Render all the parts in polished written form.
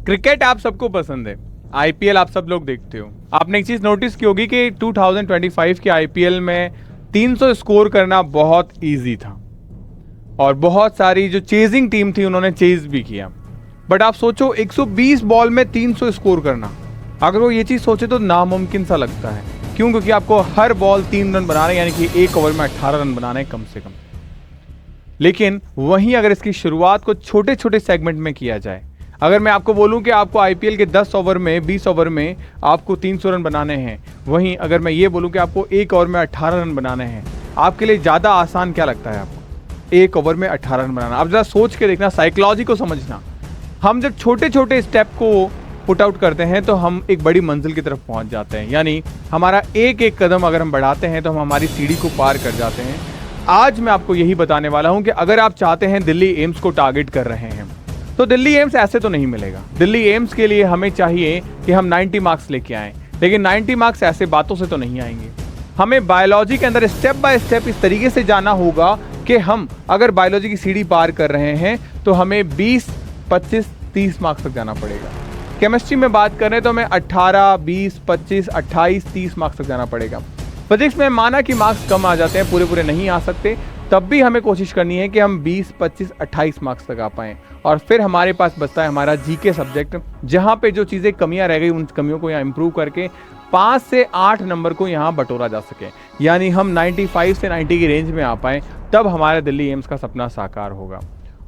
Cricket आप सबको पसंद है, आईपीएल आप सब लोग देखते हो। आपने एक चीज नोटिस की होगी कि 2025 के आईपीएल में 300 स्कोर करना बहुत इजी था और बहुत सारी जो चेजिंग टीम थी उन्होंने चेज भी किया। बट आप सोचो 120 बॉल में 300 स्कोर करना, अगर वो ये चीज सोचे तो नामुमकिन सा लगता है। क्यों? क्योंकि आपको हर बॉल 3 रन बनाने, यानी कि एक ओवर में 18 रन बनाने कम से कम। लेकिन वहीं अगर इसकी शुरुआत को छोटे छोटे सेगमेंट में किया जाए, अगर मैं आपको बोलूं कि आपको आईपीएल के 10 ओवर में 20 ओवर में आपको 300 रन बनाने हैं, वहीं अगर मैं ये बोलूं कि आपको एक ओवर में 18 रन बनाने हैं, आपके लिए ज़्यादा आसान क्या लगता है आपको? एक ओवर में 18 रन बनाना। अब ज़रा सोच के देखना, साइकोलॉजी को समझना। हम जब छोटे छोटे स्टेप को पुट आउट करते हैं तो हम एक बड़ी मंजिल की तरफ पहुंच जाते हैं, यानी हमारा एक एक कदम अगर हम बढ़ाते हैं तो हम हमारी सीढ़ी को पार कर जाते हैं। आज मैं आपको यही बताने वाला हूं कि अगर आप चाहते हैं, दिल्ली एम्स को टारगेट कर रहे हैं, तो दिल्ली एम्स ऐसे तो नहीं मिलेगा। दिल्ली एम्स के लिए हमें चाहिए कि हम 90 मार्क्स लेके आएं, लेकिन 90 मार्क्स ऐसे बातों से तो नहीं आएंगे। हमें बायोलॉजी के अंदर स्टेप बाय स्टेप इस तरीके से जाना होगा कि हम अगर बायोलॉजी की सीढ़ी पार कर रहे हैं तो हमें 20, 25, 30 मार्क्स तक जाना पड़ेगा। केमिस्ट्री में बात करें तो हमें 18, 20, 25, 28, 30 मार्क्स तक जाना पड़ेगा। फिजिक्स में माना कि मार्क्स कम आ जाते हैं, पूरे पूरे नहीं आ सकते, तब भी हमें कोशिश करनी है कि हम 20, 25, 28 मार्क्स तक आ पाएं। और फिर हमारे पास बचता है हमारा जीके सब्जेक्ट, जहां पे जो चीज़ें कमियां रह गई उन कमियों को यहाँ इंप्रूव करके 5 से 8 नंबर को यहाँ बटोरा जा सके, यानी हम 95 से 90 की रेंज में आ पाएँ, तब हमारे दिल्ली एम्स का सपना साकार होगा।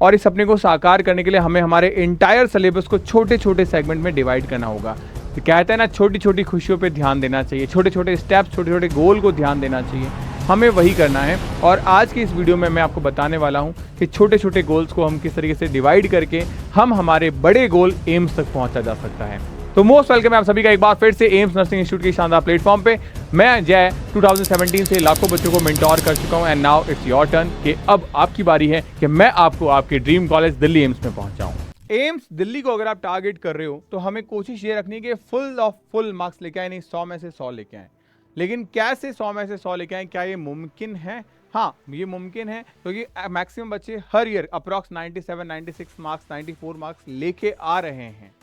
और इस सपने को साकार करने के लिए हमें हमारे इंटायर सिलेबस को छोटे छोटे सेगमेंट में डिवाइड करना होगा। तो कहते हैं ना, छोटी छोटी खुशियों पे ध्यान देना चाहिए, छोटे छोटे स्टेप्स, छोटे छोटे गोल को ध्यान देना चाहिए। हमें वही करना है। और आज की इस वीडियो में मैं आपको बताने वाला हूं कि छोटे छोटे गोल्स को हम किस तरीके से डिवाइड करके हम हमारे बड़े गोल एम्स तक पहुंचा जा सकता है। तो मोस्ट वेलकम है आप सभी का एक बार फिर से एम्स नर्सिंग इंस्टीट्यूट के शानदार प्लेटफॉर्म पे। मैं जय 2017 से लाखों बच्चों को मेंटोर कर चुका हूं, and now it's your turn कि अब आपकी बारी है कि मैं आपको आपके ड्रीम कॉलेज दिल्ली एम्स में पहुंचाऊं। एम्स दिल्ली को अगर आप टारगेट कर रहे हो तो हमें कोशिश ये रखनी है कि फुल ऑफ फुल मार्क्स लेके आए, नहीं 100 में से 100 लेके आए। लेकिन कैसे 100 में से 100 लेके आए, क्या ये मुमकिन है? हाँ, ये मुमकिन है, क्योंकि मैक्सिमम बच्चे हर ईयर अप्रॉक्स 97, 96 मार्क्स, 94 मार्क्स लेके आ रहे हैं।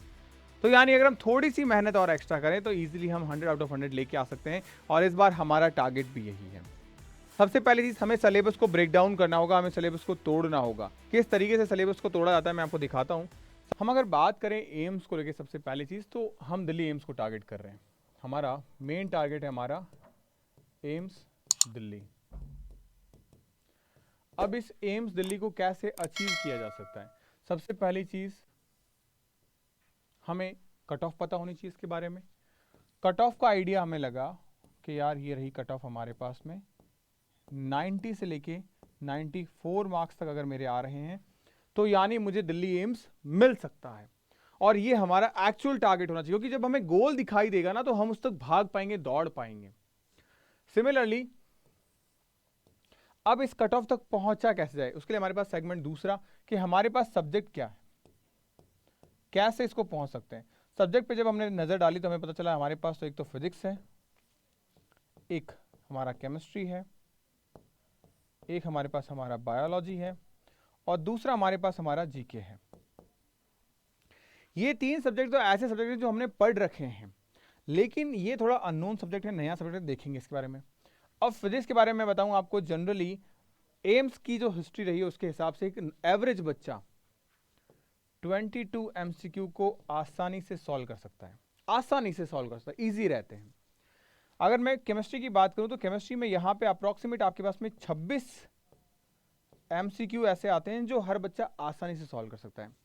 तो यानी अगर हम थोड़ी सी मेहनत और एक्स्ट्रा करें तो इजीली हम 100 आउट ऑफ 100 लेके आ सकते हैं। और इस बार हमारा टारगेट भी यही है। सबसे पहली चीज, हमें सिलेबस को ब्रेक डाउन करना होगा, हमें सिलेबस को तोड़ना होगा। किस तरीके से सिलेबस को तोड़ा जाता है मैं आपको दिखाता हूं। हम अगर बात करें एम्स को लेकर, सबसे पहली चीज तो हम दिल्ली एम्स को टारगेट कर रहे हैं। हमारा मेन टारगेट है हमारा एम्स दिल्ली। अब इस एम्स दिल्ली को कैसे अचीव किया जा सकता है? सबसे पहली चीज, हमें कट ऑफ पता होनी चाहिए इसके बारे में। कट ऑफ का आइडिया हमें लगा कि यार ये रही कट ऑफ हमारे पास में, 90 से लेके 94 मार्क्स तक अगर मेरे आ रहे हैं तो यानी मुझे दिल्ली एम्स मिल सकता है। और ये हमारा एक्चुअल टारगेट होना चाहिए, क्योंकि जब हमें गोल दिखाई देगा ना तो हम उस तक भाग पाएंगे, दौड़ पाएंगे। सिमिलरली अब इस कट ऑफ तक पहुंचा कैसे जाए, उसके लिए हमारे पास सेगमेंट दूसरा कि हमारे पास सब्जेक्ट क्या है, कैसे इसको पहुंच सकते हैं। सब्जेक्ट पे जब हमने नजर डाली तो हमें पता चला हमारे पास तो एक तो फिजिक्स है, एक हमारा केमिस्ट्री है, एक हमारे पास हमारा बायोलॉजी है, और दूसरा हमारे पास हमारा जीके है। ये तीन सब्जेक्ट तो ऐसे सब्जेक्ट हैं जो हमने पढ़ रखे हैं, लेकिन ये थोड़ा अननोन सब्जेक्ट है, नया सब्जेक्ट, देखेंगे इसके बारे में। अब फिजिक्स के बारे में बताऊं आपको, जनरली एम्स की जो हिस्ट्री रही है उसके हिसाब से एक एवरेज बच्चा 22 एमसीक्यू को आसानी से सॉल्व कर सकता है, आसानी से सॉल्व कर सकता है, ईजी रहते हैं। अगर मैं केमिस्ट्री की बात करूं तो केमिस्ट्री में यहां पे अप्रोक्सीमेट आपके पास में 26 एमसीक्यू ऐसे आते हैं जो हर बच्चा आसानी से सॉल्व कर सकता है।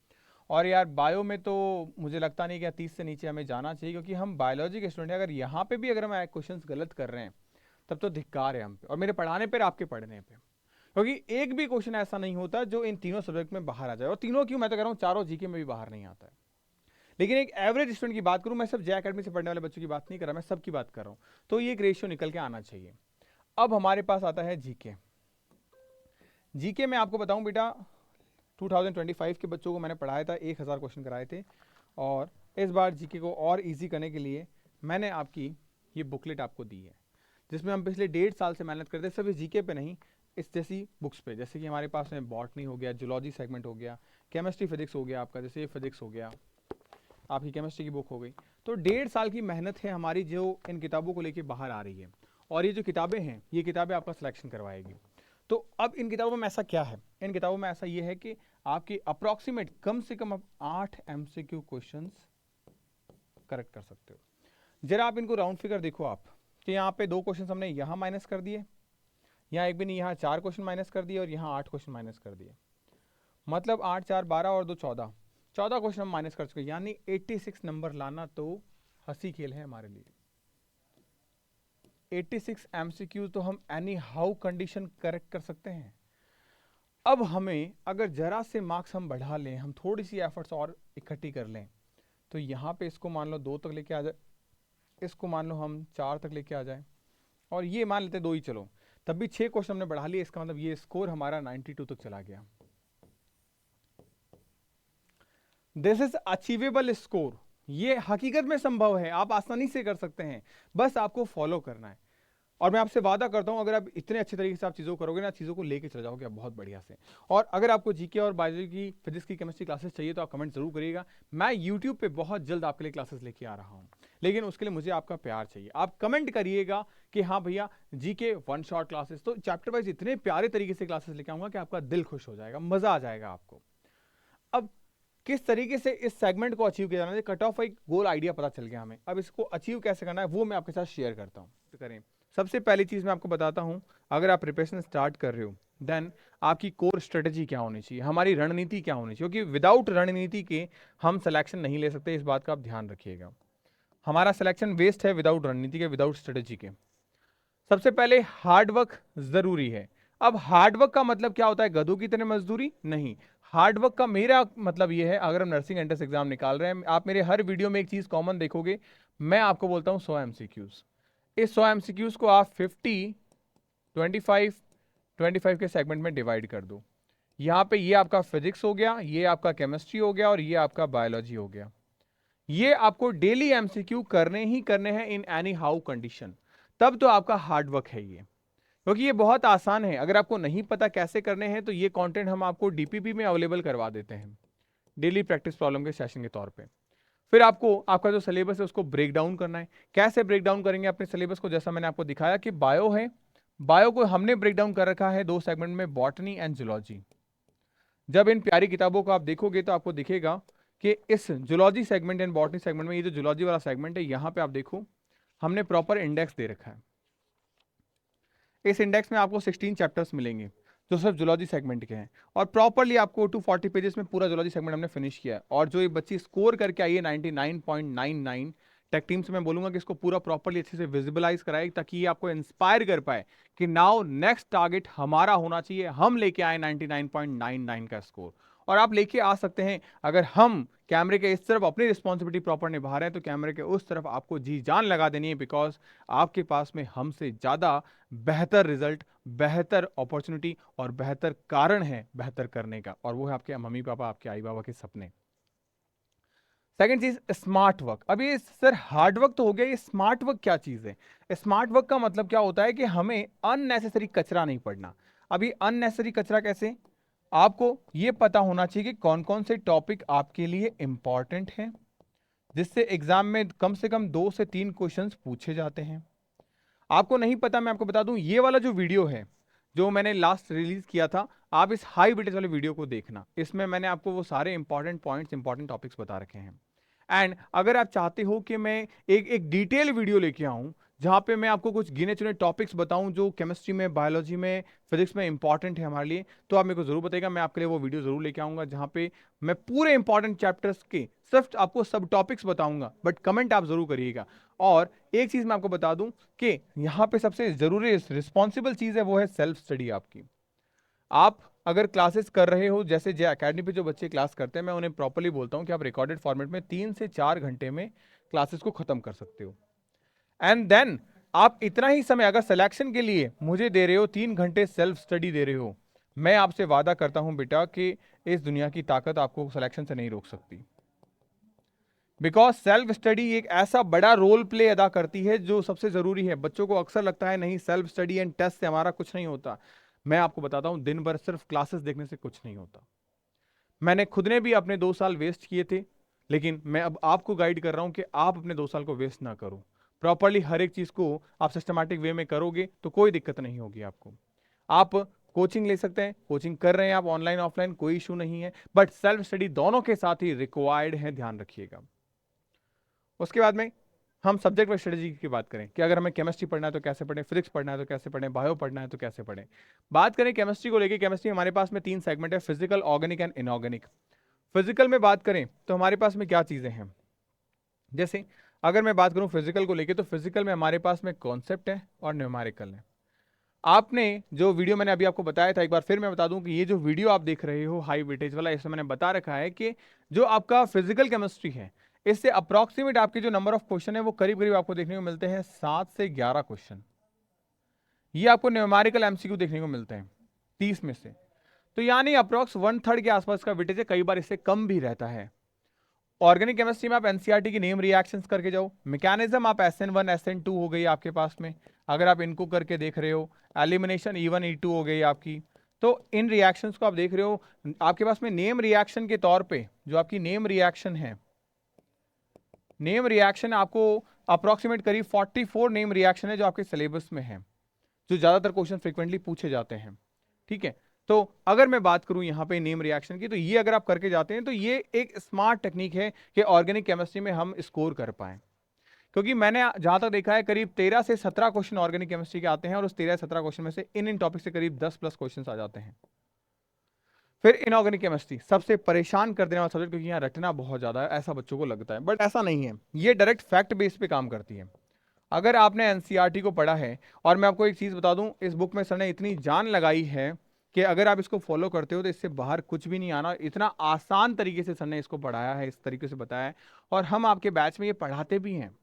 और यार बायो में तो मुझे लगता नहीं कि 30 से नीचे हमें जाना चाहिए, क्योंकि हम बायोलॉजी के स्टूडेंट हैं। अगर यहाँ पे भी अगर हम क्वेश्चन गलत कर रहे हैं तब तो धिक्कार है हम पे, और मेरे पढ़ाने पर, आपके पढ़ने पे, क्योंकि एक भी क्वेश्चन ऐसा नहीं होता जो इन तीनों सब्जेक्ट में बाहर आ जाए। और तीनों क्यों, मैं तो कह रहा हूँ चारों जीके में भी बाहर नहीं आता है। लेकिन एक एवरेज स्टूडेंट की बात करूं, मैं सिर्फ जय अकेडमी से पढ़ने वाले बच्चों की बात नहीं कर रहा, मैं सबकी बात कर रहा हूं, तो ये एक रेशियो निकल के आना चाहिए। अब हमारे पास आता है जीके। जीके में आपको बताऊं बेटा, 2025 के बच्चों को मैंने पढ़ाया था, 1000 क्वेश्चन कराए थे। और इस बार जीके को और इजी करने के लिए मैंने आपकी ये बुकलेट आपको दी है, जिसमें हम पिछले 1.5 साल से मेहनत करते हैं, सिर्फ जीके पे नहीं, इस जैसी बुक्स पे, जैसे कि हमारे पास में बॉटनी हो गया, जूलॉजी सेगमेंट हो गया, केमिस्ट्री फिजिक्स हो गया आपका, जैसे ये फिजिक्स हो गया, आपकी केमिस्ट्री की बुक हो गई। तो 1.5 साल की मेहनत है हमारी जो इन किताबों को लेके बाहर आ रही है, और ये जो किताबें हैं ये किताबें आपका सिलेक्शन करवाएगी। तो अब इन किताबों में ऐसा क्या है, इन किताबों में ऐसा ये है कि आपकी अप्रॉक्सीमेट कम से कम आप 8 MCQ क्वेश्चंस करेक्ट कर सकते हो। जरा आप इनको राउंड फिगर देखो आप, कि यहाँ पे 2 क्वेश्चन हमने यहाँ माइनस कर दिए, यहाँ एक भी नहीं, यहाँ 4 क्वेश्चन माइनस कर दिए और यहाँ 8 क्वेश्चन माइनस कर दिए, मतलब 8 4 12 और 2 14 क्वेश्चन हम माइनस कर चुके, यानी 86 नंबर लाना तो हंसी खेल है हमारे लिए। 86 MCQ तो हम एनी हाउ कंडीशन करेक्ट कर सकते हैं। अब हमें अगर जरा से मार्क्स हम बढ़ा लें, हम थोड़ी सी एफर्ट्स और इकट्ठी कर लें, तो यहाँ पे इसको मान लो 2 तक लेके आ जाए, इसको मान लो हम 4 तक लेके आ जाए, और ये मान लेते 2 ही, चलो तब भी 6 क्वेश्चन हमने बढ़ा लिए, इसका मतलब ये स्कोर हमारा 92 तक चला गया। दिस इज अचीवेबल स्कोर, ये हकीकत में संभव है, आप आसानी से कर सकते हैं, बस आपको फॉलो करना है। और मैं आपसे वादा करता हूं, अगर आप इतने अच्छे तरीके से आप चीज़ों करोगे ना, चीज़ों को लेके चले जाओगे आप बहुत बढ़िया से। और अगर आपको जीके और बायोलॉजी की, फिजिक्स की, केमिस्ट्री क्लासेस चाहिए तो आप कमेंट जरूर करिएगा। मैं यूट्यूब पे बहुत जल्द आपके लिए क्लासेस लेके आ रहा हूं, लेकिन उसके लिए मुझे आपका प्यार चाहिए। आप कमेंट करिएगा कि हाँ भैया जीके 1 शॉट क्लासेस, तो चैप्टर वाइज इतने प्यारे तरीके से क्लासेस लेके आऊंगा कि आपका दिल खुश हो जाएगा, मजा आ जाएगा आपको। अब किस तरीके से इस सेगमेंट को अचीव किया जाना है, कट ऑफ एक गोल आइडिया पता चल गया हमें। अब इसको अचीव कैसे करना है वो मैं आपके साथ शेयर करता हूं। तो करें, सबसे पहली चीज मैं आपको बताता हूं, अगर आप प्रिपरेशन स्टार्ट कर रहे हो देन आपकी कोर स्ट्रेटेजी क्या होनी चाहिए, हमारी रणनीति क्या होनी चाहिए, क्योंकि विदाउट रणनीति के हम सिलेक्शन नहीं ले सकते, इस बात का आप ध्यान रखिएगा। हमारा सिलेक्शन वेस्ट है विदाउट रणनीति के, विदाउट स्ट्रेटेजी के। सबसे पहले हार्डवर्क जरूरी है। अब हार्डवर्क का मतलब क्या होता है, गधों की तरह मजदूरी नहीं। हार्डवर्क का मेरा मतलब यह है, अगर हम नर्सिंग एंट्रेंस एग्जाम निकाल रहे हैं, आप मेरे हर वीडियो में एक चीज कॉमन देखोगे, मैं आपको बोलता हूं 100 MCQs। इस 100 MCQs को आप 50 25 के सेगमेंट में डिवाइड कर दो। यहां पे ये आपका फिजिक्स हो गया, ये आपका केमिस्ट्री हो गया, और ये आपका बायोलॉजी हो गया। ये आपको डेली MCQ करने ही करने हैं इन एनी हाउ कंडीशन, तब तो आपका हार्डवर्क है ये, क्योंकि ये बहुत आसान है। अगर आपको नहीं पता कैसे करने हैं तो ये कंटेंट हम आपको DPP में अवेलेबल करवा देते हैं, डेली प्रैक्टिस प्रॉब्लम के सेशन के तौर पे। फिर आपको आपका जो सिलेबस है उसको ब्रेक डाउन करना है। कैसे ब्रेक डाउन करेंगे अपने सिलेबस को, जैसा मैंने आपको दिखाया कि बायो है, बायो को हमने ब्रेक डाउन कर रखा है 2 सेगमेंट में, बॉटनी एंड जूलॉजी। जब इन प्यारी किताबों को आप देखोगे तो आपको दिखेगा कि इस zoology segment and botany segment में, ये जो जूलॉजी वाला सेगमेंट है, यहां पे आप देखो हमने प्रॉपर इंडेक्स दे रखा है। इस इंडेक्स में आपको 16 चैप्टर्स मिलेंगे जो सिर्फ जूलॉजी सेगमेंट के हैं, और प्रॉपरली आपको 240 पेजेस में पूरा जूलॉजी सेगमेंट हमने फिनिश किया है। और जो ये बच्ची स्कोर करके आई है 99.99, टेक टीम से मैं बोलूंगा कि इसको पूरा प्रॉपरली अच्छे से विजुअलाइज कराए, ताकि ये आपको इंस्पायर कर पाए कि नाउ नेक्स्ट टारगेट हमारा होना चाहिए, हम लेके आए 99.99 का स्कोर। और आप लेके आ सकते हैं, अगर हम कैमरे के इस तरफ अपनी रिस्पॉन्सिबिलिटी प्रॉपर निभा रहे हैं, तो कैमरे के उस तरफ आपको जी जान लगा देनी है, बिकॉज आपके पास में हमसे ज्यादा बेहतर रिजल्ट, बेहतर अपॉर्चुनिटी और बेहतर कारण है बेहतर करने का, और वो है आपके मम्मी पापा, आपके आई बाबा के सपने। सेकेंड चीज स्मार्ट वर्क। अब ये सर हार्ड वर्क तो हो गया, ये स्मार्ट वर्क क्या चीज है? स्मार्ट वर्क का मतलब क्या होता है कि हमें अननेसेसरी कचरा नहीं पड़ना। अभी अननेसेसरी कचरा कैसे, आपको ये पता होना चाहिए कि कौन कौन से टॉपिक आपके लिए इंपॉर्टेंट हैं, जिससे एग्जाम में कम से कम 2 से 3 क्वेश्चंस पूछे जाते हैं। आपको नहीं पता, मैं आपको बता दूं, ये वाला जो वीडियो है जो मैंने लास्ट रिलीज किया था, आप इस हाई वेटेज वाले वीडियो को देखना, इसमें मैंने आपको वो सारे इंपॉर्टेंट पॉइंट्स, इंपॉर्टेंट टॉपिक्स बता रखे हैं। एंड अगर आप चाहते हो कि मैं एक डिटेल वीडियो लेके आऊं जहां पे मैं आपको कुछ गिने चुने टॉपिक्स बताऊं जो केमिस्ट्री में, बायोलॉजी में, फिजिक्स में इंपॉर्टेंट है हमारे लिए, तो आप मेरे को जरूर बताइएगा, मैं आपके लिए वो वीडियो जरूर लेके आऊंगा जहां पे मैं पूरे इंपॉर्टेंट चैप्टर्स के सिर्फ आपको सब टॉपिक्स बताऊंगा। बट कमेंट आप जरूर करिएगा। और एक चीज मैं आपको बता दूं कि यहां पे सबसे जरूरी रिस्पॉन्सिबल चीज है, वो है सेल्फ स्टडी आपकी। आप अगर क्लासेस कर रहे हो, जैसे जे अकेडमी पे जो बच्चे क्लास करते हैं, मैं उन्हें प्रॉपर्ली बोलता हूं कि आप रिकॉर्डेड फॉर्मेट में 3 से 4 घंटे में क्लासेस को खत्म कर सकते हो। एंड देन आप इतना ही समय अगर सिलेक्शन के लिए मुझे दे रहे हो, 3 घंटे सेल्फ स्टडी दे रहे हो, मैं आपसे वादा करता हूं बेटा कि इस दुनिया की ताकत आपको सिलेक्शन से नहीं रोक सकती। बिकॉज सेल्फ स्टडी एक ऐसा बड़ा रोल प्ले अदा करती है जो सबसे जरूरी है। बच्चों को अक्सर लगता है नहीं, सेल्फ स्टडी एंड टेस्ट से हमारा कुछ नहीं होता। मैं आपको बताता हूं, दिन भर सिर्फ क्लासेस देखने से कुछ नहीं होता। मैंने खुद ने भी अपने 2 साल वेस्ट किए थे, लेकिन मैं अब आपको गाइड कर रहा हूं कि आप अपने 2 साल को वेस्ट ना करो। प्रॉपरली हर एक चीज को आप सिस्टमैटिक वे में करोगे तो कोई दिक्कत नहीं होगी आपको। आप कोचिंग ले सकते हैं, कोचिंग कर रहे हैं आप ऑनलाइन ऑफलाइन, कोई इशू नहीं है, बट सेल्फ स्टडी दोनों के साथ ही रिक्वायर्ड है, ध्यान रखिएगा। उसके बाद में हम सब्जेक्ट वाइज स्ट्रेटेजी की बात करें कि अगर हमें केमिस्ट्री पढ़ना है तो कैसे पढ़ें, फिजिक्स पढ़ना है तो कैसे पढ़ें, बायो पढ़ना है तो कैसे पढ़ें। बात करें केमिस्ट्री को लेकर, केमिस्ट्री हमारे पास में 3 सेगमेंट है, physical, organic and inorganic. Physical में बात करें तो हमारे पास में क्या चीजें हैं, जैसे अगर मैं बात करूं फिजिकल को लेके, तो फिजिकल में हमारे पास में कॉन्सेप्ट है और न्यूमेरिकल है। आपने जो वीडियो मैंने अभी आपको बताया था, एक बार फिर मैं बता दूं कि ये जो वीडियो आप देख रहे हो हाई वेटेज वाला, इसमें मैंने बता रखा है कि जो आपका फिजिकल केमिस्ट्री है, इससे अप्रॉक्सीमेट आपके जो नंबर ऑफ क्वेश्चन है वो करीब करीब आपको देखने को मिलते हैं 7 से 11 क्वेश्चन। ये आपको न्यूमेरिकल एमसीक्यू देखने को मिलते हैं 30 में से। तो यानी अप्रॉक्स 1/3 के आसपास का वेटेज है, कई बार इससे कम भी रहता है। ऑर्गेनिक केमिस्ट्री में आप एनसीईआरटी की नेम रिएक्शंस करके जाओ, मैकेनिज्म आप SN1 SN2 हो गई आपके पास में, अगर आप इनको करके देख रहे हो, एलिमिनेशन E1 E2 हो गई आपकी। तो इन रिएक्शंस को आप देख रहे हो, आपके पास में नेम रिएक्शन के तौर पे जो आपकी नेम रिएक्शन है, नेम रिएक्शन आपको अप्रोक्सीमेट करीब 44 नेम रिएक्शन है जो आपके सिलेबस में है, जो ज्यादातर क्वेश्चन फ्रिक्वेंटली पूछे जाते हैं। ठीक है, तो अगर मैं बात करूं यहां पे नेम रिएक्शन की, तो ये अगर आप करके जाते हैं तो ये एक स्मार्ट टेक्निक है कि ऑर्गेनिक केमिस्ट्री में हम स्कोर कर पाए। क्योंकि मैंने जहां तक देखा है करीब 13 से 17 क्वेश्चन ऑर्गेनिक केमिस्ट्री के आते हैं, और उस 13 से 17 क्वेश्चन में से इन टॉपिक से करीब 10 प्लस क्वेश्चन आ जाते हैं। फिर इनऑर्गेनिक केमिस्ट्री सबसे परेशान कर देने वाला सब्जेक्ट, क्योंकि यहाँ रटना बहुत ज्यादा है, ऐसा बच्चों को लगता है, बट ऐसा नहीं है। ये डायरेक्ट फैक्ट बेस पे काम करती है। अगर आपने एनसीईआरटी को पढ़ा है, और मैं आपको एक चीज बता दूं, इस बुक में सर ने इतनी जान लगाई है कि अगर आप इसको फॉलो करते हो तो इससे बाहर कुछ भी नहीं आना। इतना आसान तरीके से सर ने इसको पढ़ाया है, इस तरीके से बताया है, और हम आपके बैच में ये पढ़ाते भी हैं।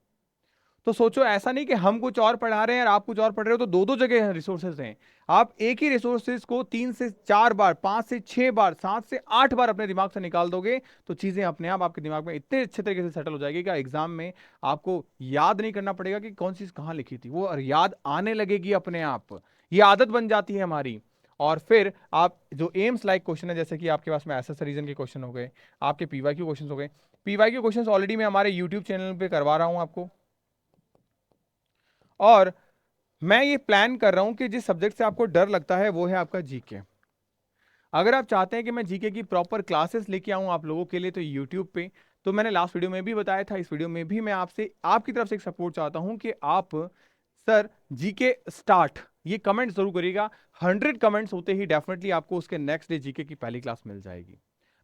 तो सोचो ऐसा नहीं कि हम कुछ और पढ़ा रहे हैं और आप कुछ और पढ़ रहे हो, तो दो दो जगह रिसोर्सेज हैं। आप एक ही रिसोर्सेज को 3 से 4 बार, 5 से 6 बार, 7 से 8 बार अपने दिमाग से निकाल दोगे तो चीजें अपने आप आपके दिमाग में इतने अच्छे तरीके से सेटल हो जाएगी कि एग्जाम में आपको याद नहीं करना पड़ेगा कि कौन चीज कहाँ लिखी थी, वो याद आने लगेगी अपने आप। ये आदत बन जाती है हमारी। और फिर आप जो एम्स लाइक क्वेश्चन है, जैसे कि आपके पास में एसएस रीजन के क्वेश्चन हो गए, आपके पीवाईक्यू क्वेश्चन हो गए। पीवाईक्यू क्वेश्चन ऑलरेडी मैं हमारे यूट्यूब चैनल पे करवा रहा हूं आपको, और मैं ये प्लान कर रहा हूं कि जिस सब्जेक्ट से आपको डर लगता है वो है आपका जीके। अगर आप चाहते हैं कि मैं जीके की प्रॉपर क्लासेस लेके आऊं आप लोगों के लिए, तो यूट्यूब पे, तो मैंने लास्ट वीडियो में भी बताया था, इस वीडियो में भी मैं आपसे आपकी तरफ से एक सपोर्ट चाहता हूं कि आप सर जीके स्टार्ट ये कमेंट जरूर करिएगा। 100 कमेंट्स होते ही डेफिनेटली आपको उसके नेक्स्ट डे जीके की पहली क्लास मिल जाएगी।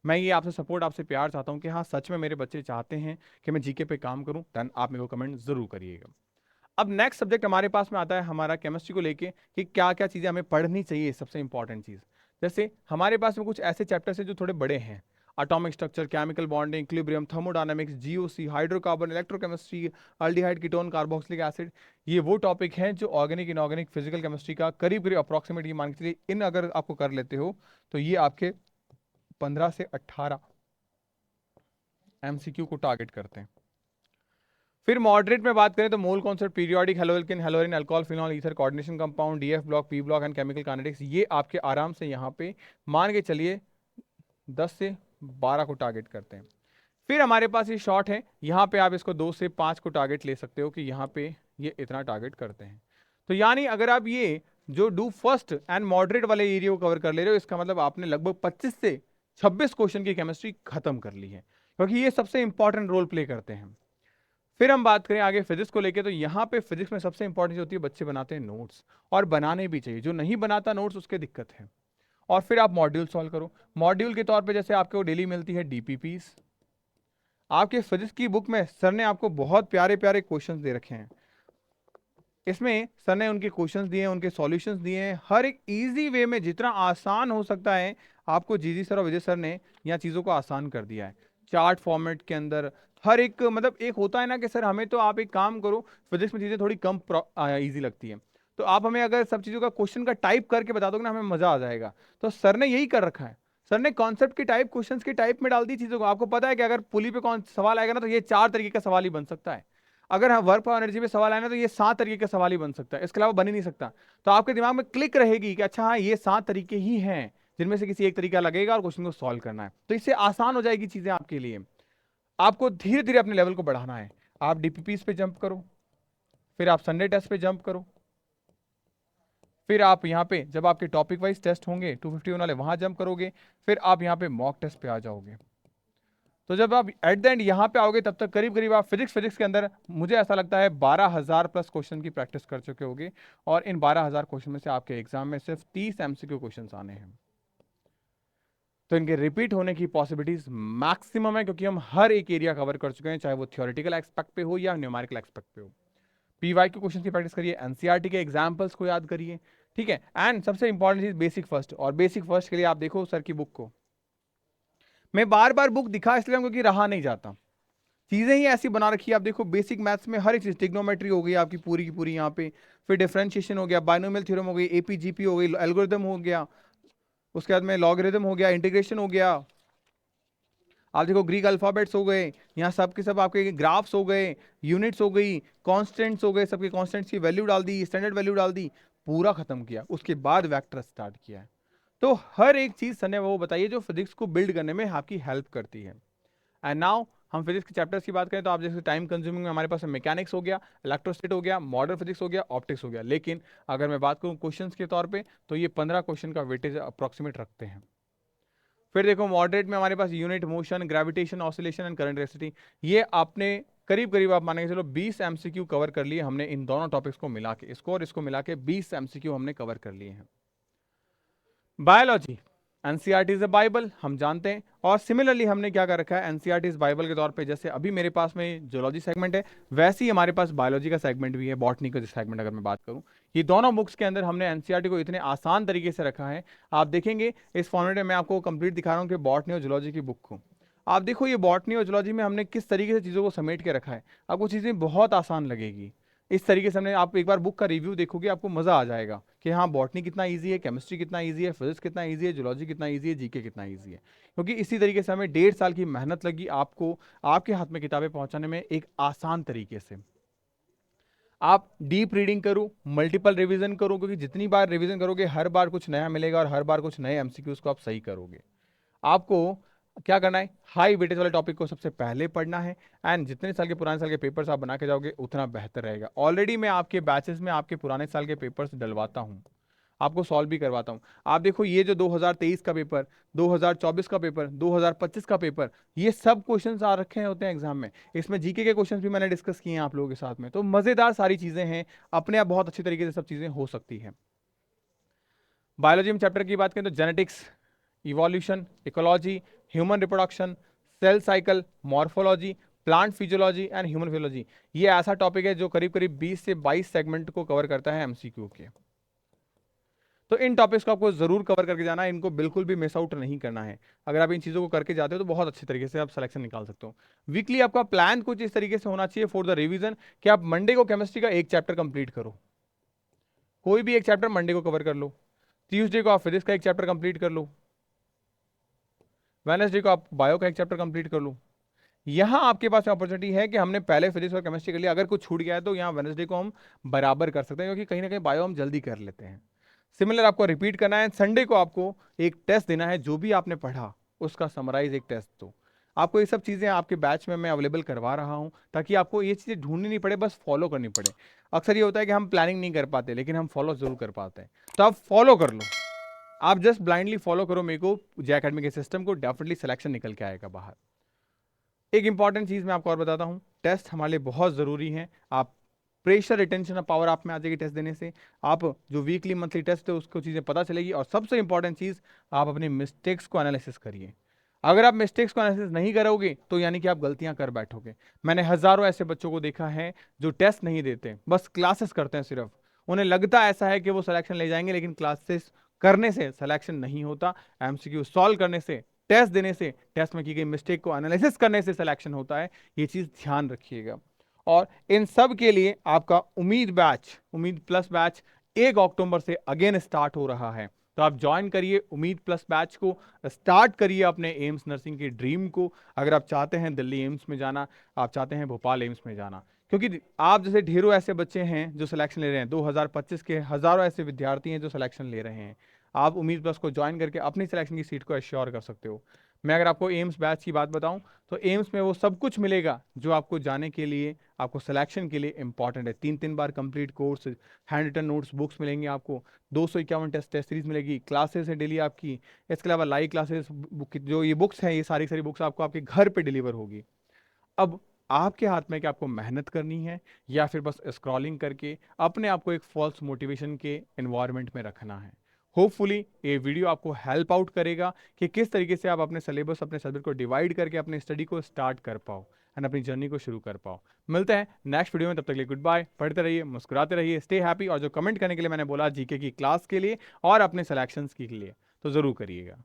मैं ये आपसे सपोर्ट, आपसे प्यार चाहता हूं कि हाँ सच में मेरे बच्चे चाहते हैं कि मैं जीके पे काम करूं, देन आप मेरे को कमेंट जरूर करिएगा। अब नेक्स्ट सब्जेक्ट हमारे पास में आता है हमारा केमिस्ट्री को लेके कि क्या क्या चीजें हमें पढ़नी चाहिए, सबसे इंपॉर्टेंट चीज। जैसे हमारे पास में कुछ ऐसे चैप्टर्स हैं जो थोड़े बड़े हैं, atomic structure, chemical bonding, equilibrium, thermodynamics, GOC, hydrocarbon, electrochemistry, aldehyde, ketone, carboxylic acid. ये वो टॉपिक हैं जो ऑर्गेनिक इनऑर्गेनिक फिजिकल केमिस्ट्री का करीब करीब अप्रोक्सीमेट ये मान के चलिए, इन अगर आपको कर लेते हो तो ये आपके 15 से 18 एमसीक्यू को टारगेट करते हैं। फिर मॉडरेट में बात करें तो mole concept, periodic, haloalkane, हेलोरिन, alcohol, phenol, ether, coordination compound, DF block, P block and chemical kinetics, ये आपके आराम से यहाँ पे मान के चलिए 10 से 12 को टारगेट करते हैं। फिर हमारे पास ये शॉर्ट है, यहाँ पे आप इसको 2 से 5 को टारगेट ले सकते हो कि यहाँ पे ये इतना टारगेट करते हैं। तो यानी अगर आप ये जो डू फर्स्ट एंड मॉडरेट वाले एरिया को कवर कर ले रहे हो, इसका मतलब आपने लगभग 25 से 26 क्वेश्चन की केमिस्ट्री खत्म कर ली है, क्योंकि ये सबसे इंपॉर्टेंट रोल प्ले करते हैं। फिर हम बात करें आगे फिजिक्स को लेके, तो यहाँ पे फिजिक्स में सबसे इंपॉर्टेंट होती है बच्चे बनाते हैं नोट्स, और बनाने भी चाहिए। जो नहीं बनाता नोट्स उसके दिक्कत है। और फिर आप मॉड्यूल सॉल्व करो। मॉड्यूल के तौर पे जैसे आपको डेली मिलती है डीपीपीस, आपके फिजिक्स की बुक में सर ने आपको बहुत प्यारे प्यारे क्वेश्चंस दे रखे हैं। इसमें सर ने उनके क्वेश्चंस दिए हैं, उनके सॉल्यूशंस दिए हैं, हर एक इजी वे में जितना आसान हो सकता है आपको जीजी सर और विजय सर ने यहाँ चीज़ों को आसान कर दिया है। चार्ट फॉर्मेट के अंदर हर एक, मतलब एक होता है ना कि सर हमें तो आप एक काम करो, फिजिक्स में चीज़ें थोड़ी कम ईजी लगती है, तो आप हमें अगर सब चीज़ों का क्वेश्चन का टाइप करके बता दोगे ना, हमें मजा आ जाएगा। तो सर ने यही कर रखा है, सर ने कॉन्सेप्ट की टाइप क्वेश्चंस की टाइप में डाल दी चीज़ों को। आपको पता है कि अगर पुली पे कौन सवाल आएगा ना, तो ये 4 तरीके का सवाल ही बन सकता है। अगर हम वर्क पावर एनर्जी पे सवाल आए ना, तो ये 7 तरीके का सवाल ही बन सकता है, इसके अलावा बन ही नहीं सकता। तो आपके दिमाग में क्लिक रहेगी कि अच्छा हाँ ये 7 तरीके ही हैं, जिनमें से किसी एक तरीका लगेगा और क्वेश्चन को सॉल्व करना है, तो इससे आसान हो जाएगी चीजें आपके लिए। आपको धीरे धीरे अपने लेवल को बढ़ाना है। आप डीपीपीस पे जंप करो, फिर आप संडे टेस्ट पे जंप करो, फिर आप यहाँ पे जब आपके टॉपिक वाइज टेस्ट होंगे 251 वाले वहां जंप करोगे, फिर आप यहाँ पे मॉक टेस्ट पे आ जाओगे। तो जब आप एट द एंड यहाँ पे आओगे तब तक करीब करीब आप फिजिक्स के अंदर मुझे ऐसा लगता है 12,000 प्लस क्वेश्चन की प्रैक्टिस कर चुके होगे, और इन 12,000 क्वेश्चन में से आपके एग्जाम में सिर्फ 30 एमसीक्यू क्वेश्चन आने हैं। तो इनके रिपीट होने की पॉसिबिलिटीज मैक्सिमम है, क्योंकि हम हर एक एरिया कवर कर चुके हैं, चाहे वो थियोरेटिकल एस्पेक्ट पे हो या न्यूमेरिकल एस्पेक्ट पे हो। पीवाई के क्वेश्चन की प्रैक्टिस करिए, एनसीईआरटी के एग्जाम्पल्स को याद करिए, ठीक है। एंड सबसे इंपॉर्टेंट चीज बेसिक फर्स्ट, और बेसिक फर्स्ट के लिए आप देखो सर की बुक को। मैं बार बार बुक दिखा इसलिए क्योंकि रहा नहीं जाता, चीजें ही ऐसी बना रखी है। आप देखो बेसिक मैथ्स में हर एक चीज, ट्रिग्नोमेट्री हो गई आपकी पूरी की पूरी यहाँ पे, फिर डिफरेंशिएशन हो गया, बाइनोमियल थ्योरम हो गई, एपीजीपी हो गई, एल्गोरिथम हो गया, उसके बाद में लॉगरिथम हो गया, इंटीग्रेशन हो गया, आप देखो ग्रीक अल्फाबेट्स हो गए, यहाँ सब के सब आपके ग्राफ्स हो गए, यूनिट्स हो गई, कांस्टेंट्स हो गए, सबके कांस्टेंट्स की वैल्यू डाल दी, स्टैंडर्ड वैल्यू डाल दी, पूरा खत्म किया। उसके बाद वेक्टर स्टार्ट किया है। तो हर एक चीज सर ने वो बताइए जो फिजिक्स को बिल्ड करने में आपकी हेल्प करती है। एंड नाउ हम फिजिक्स के चैप्टर्स की बात करें तो आप जैसे टाइम कंज्यूमिंग में हमारे पास मैकेनिक्स हो गया, इलेक्ट्रोस्टैटिक हो गया, मॉडर्न फिजिक्स हो गया, ऑप्टिक्स हो गया। लेकिन अगर मैं बात करूं क्वेश्चंस के तौर पे तो ये 15 क्वेश्चन का वेटेज अप्रोक्सीमेट रखते हैं। फिर देखो मॉडरेट में हमारे पास unit motion, gravitation, oscillation and current electricity, ये आपने करीब करीब आप मानेंगे चलो 20 एमसीक्यू कवर कर लिए हमने इन दोनों टॉपिक्स को मिला के, इसको और इसको मिला के 20 एमसीक्यू हमने कवर कर लिए हैं। Biology, NCERT is a Bible, हम जानते हैं। और सिमिलरली हमने क्या कर रखा है एनसीईआरटी इज बाइबल के तौर पे, जैसे अभी मेरे पास में जूलॉजी सेगमेंट है, वैसे ही हमारे पास बायोलॉजी का सेगमेंट भी है, बॉटनी का सेगमेंट अगर मैं बात करूं। ये दोनों बुक्स के अंदर हमने एनसीईआरटी को इतने आसान तरीके से रखा है। आप देखेंगे इस फॉर्मेट में मैं आपको कंप्लीट दिखा रहा हूँ कि बॉटनी और जूलॉजी की बुक को। आप देखो ये बॉटनी और जूलॉजी में हमने किस तरीके से चीज़ों को समेट के रखा है, आपको चीज़ें बहुत आसान लगेगी। इस तरीके से हमने, आप एक बार बुक का रिव्यू देखोगे आपको मजा आ जाएगा कि हाँ बॉटनी कितना इजी है, केमिस्ट्री कितना इजी है, फिजिक्स कितना इजी है, जूलॉजी कितना इजी है, जीके कितना इजी है। क्योंकि इसी तरीके से हमें 1.5 साल की मेहनत लगी आपको आपके हाथ में किताबें पहुंचाने में एक आसान तरीके से। आप डीप रीडिंग करो, मल्टीपल रिवीजन करो, क्योंकि जितनी बार रिवीजन करोगे हर बार कुछ नया मिलेगा और हर बार कुछ नए एमसीक्यूज को आप सही करोगे। आपको क्या करना है, हाई वेटेज वाले टॉपिक को सबसे पहले पढ़ना है, एंड जितने साल के पुराने साल के पेपर्स आप बना के जाओगे उतना बेहतर रहेगा। ऑलरेडी मैं आपके बैचेस में आपके पुराने साल के पेपर्स डलवाता हूं, आपको सॉल्व भी करवाता हूं। आप देखो ये जो 2023 का पेपर, 2024 का पेपर, 2025 का पेपर, ये सब क्वेश्चंस आ रखे होते हैं एग्जाम में। इसमें जीके के क्वेश्चंस भी मैंने डिस्कस किए हैं आप लोगों के साथ में। तो मजेदार सारी चीजें हैं, अपने आप बहुत अच्छी तरीके से सब चीजें हो सकती हैं। बायोलॉजी में चैप्टर की बात करें तो genetics, evolution, ecology, human reproduction, cell cycle, morphology, plant physiology and human physiology, ये ऐसा टॉपिक है जो करीब करीब 20 से 22 सेगमेंट को कवर करता है एमसीक्यू के। तो इन टॉपिक्स को आपको जरूर कवर करके जाना है, इनको बिल्कुल भी मिस आउट नहीं करना है। अगर आप इन चीजों को करके जाते हो तो बहुत अच्छे तरीके से आप सिलेक्शन निकाल सकते हो। वीकली आपका प्लान कुछ इस तरीके से होना चाहिए फॉर द रिवीजन कि आप मंडे को केमिस्ट्री का एक चैप्टर कंप्लीट करो, कोई भी एक चैप्टर मंडे को कवर कर लो, ट्यूसडे को आप फिजिक्स का एक चैप्टर कंप्लीट कर लो, वेडनेसडे को आप बायो का एक चैप्टर कंप्लीट कर लो। यहाँ आपके पास अपॉर्चुनिटी है कि हमने पहले फिजिक्स और केमिस्ट्री कर लिया, अगर कुछ छूट गया है तो यहाँ वेडनेसडे को हम बराबर कर सकते हैं, क्योंकि कहीं ना कहीं बायो हम जल्दी कर लेते हैं। सिमिलर आपको रिपीट करना है, संडे को आपको एक टेस्ट देना है, जो भी आपने पढ़ा उसका समराइज एक टेस्ट दो। आपको ये सब चीज़ें आपके बैच में मैं अवेलेबल करवा रहा हूँ, ताकि आपको ये चीज़ें ढूंढनी नहीं पड़े, बस फॉलो करनी पड़े। अक्सर ये होता है कि हम प्लानिंग नहीं कर पाते लेकिन हम फॉलो जरूर कर पाते हैं, तो आप फॉलो कर लो, आप जस्ट ब्लाइंडली फॉलो करो मेरे को, जे अकेडमी के सिस्टम को, डेफिनेटली सिलेक्शन निकल के आएगा बाहर। एक इंपॉर्टेंट चीज मैं आपको और बताता हूं, टेस्ट हमारे लिए बहुत जरूरी है। आप प्रेशर, रिटेंशन पावर आप में आ जाएगी टेस्ट देने से, आप जो वीकली मंथली टेस्ट है उसको चीजें पता चलेगी। और सबसे इंपॉर्टेंट चीज, आप अपनी मिस्टेक्स को एनालिसिस करिए। अगर आप मिस्टेक्स को एनालिसिस नहीं करोगे तो यानी कि आप गलतियां कर बैठोगे। मैंने हजारों ऐसे बच्चों को देखा है जो टेस्ट नहीं देते, बस क्लासेस करते हैं सिर्फ। उन्हें लगता ऐसा है कि वो सिलेक्शन ले जाएंगे, लेकिन क्लासेस करने से सिलेक्शन नहीं होता, एमसीक्यू सॉल्व करने से, टेस्ट देने से, टेस्ट में की गई मिस्टेक को एनालिसिस करने से सिलेक्शन होता है। ये चीज ध्यान रखिएगा। और इन सब के लिए आपका उम्मीद बैच, उम्मीद प्लस बैच 1 अक्टूबर से अगेन स्टार्ट हो रहा है। तो आप ज्वाइन करिए उम्मीद प्लस बैच को, स्टार्ट करिए अपने एम्स नर्सिंग के ड्रीम को। अगर आप चाहते हैं दिल्ली एम्स में जाना, आप चाहते हैं भोपाल एम्स में जाना, क्योंकि आप जैसे ढेरों ऐसे बच्चे हैं जो सिलेक्शन ले रहे हैं, 2025 के हजारों ऐसे विद्यार्थी हैं जो सिलेक्शन ले रहे हैं। आप उम्मीद प्लस को ज्वाइन करके अपनी सिलेक्शन की सीट को एश्योर कर सकते हो। मैं अगर आपको एम्स बैच की बात बताऊं तो एम्स में वो सब कुछ मिलेगा जो आपको जाने के लिए, आपको सिलेक्शन के लिए इंपॉर्टेंट है। 3 बार complete course, hand written notes, books मिलेंगे आपको, 251 टेस्ट सीरीज मिलेगी, क्लासेस है डेली आपकी, इसके अलावा लाइव क्लासेस, जो ये बुक्स हैं, ये सारी सारी बुक्स आपको आपके घर पे डिलीवर होगी। अब आपके हाथ में कि आपको मेहनत करनी है या फिर बस स्क्रॉलिंग करके अपने आप को एक फॉल्स मोटिवेशन के एनवायरनमेंट में रखना है। होपफुली ये वीडियो आपको हेल्प आउट करेगा कि किस तरीके से आप अपने सिलेबस, अपने सब्जेक्ट को डिवाइड करके अपने स्टडी को स्टार्ट कर पाओ एंड अपनी जर्नी को शुरू कर पाओ। मिलते हैं नेक्स्ट वीडियो में, तब तक के लिए गुड बाय। पढ़ते रहिए, मुस्कुराते रहिए, स्टे हैप्पी। और जो कमेंट करने के लिए मैंने बोला जीके की क्लास के लिए और अपने सिलेक्शंस के लिए, तो जरूर करिएगा।